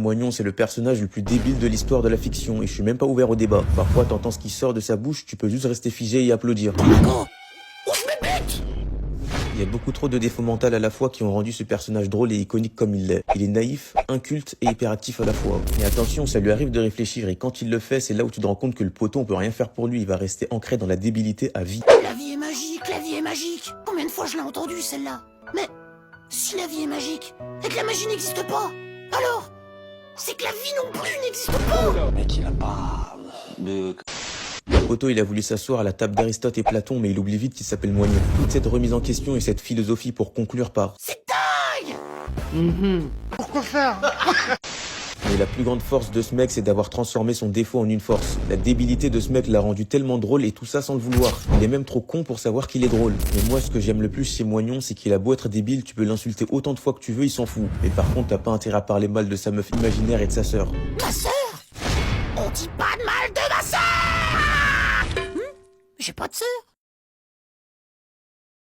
Moignon, c'est le personnage le plus débile de l'histoire de la fiction et je suis même pas ouvert au débat. Parfois, t'entends ce qui sort de sa bouche, tu peux juste rester figé et applaudir. Il y a beaucoup trop de défauts mentaux à la fois qui ont rendu ce personnage drôle et iconique comme il l'est. Il est naïf, inculte et hyperactif à la fois. Mais attention, ça lui arrive de réfléchir et quand il le fait, c'est là où tu te rends compte que le poteau, on peut rien faire pour lui. Il va rester ancré dans la débilité à vie. La vie est magique, la vie est magique. Combien de fois je l'ai entendu celle-là? Mais si la vie est magique et que la magie n'existe pas, alors c'est que la vie non plus n'existe pas. Mec, il a pas de... Le poteau, il a voulu s'asseoir à la table d'Aristote et Platon, mais il oublie vite qu'il s'appelle Moignon. Toute cette remise en question et cette philosophie pour conclure par C'est dingue. Pourquoi faire? mais la plus grande force de ce mec, c'est d'avoir transformé son défaut en une force. La débilité de ce mec l'a rendu tellement drôle et tout ça sans le vouloir. Il est même trop con pour savoir qu'il est drôle. Mais moi, ce que j'aime le plus chez Moignon, c'est qu'il a beau être débile, tu peux l'insulter autant de fois que tu veux, il s'en fout. Mais par contre, t'as pas intérêt à parler mal de sa meuf imaginaire et de sa sœur. Ma sœur? On dit pas de mal de ma sœur. J'ai pas de sœur.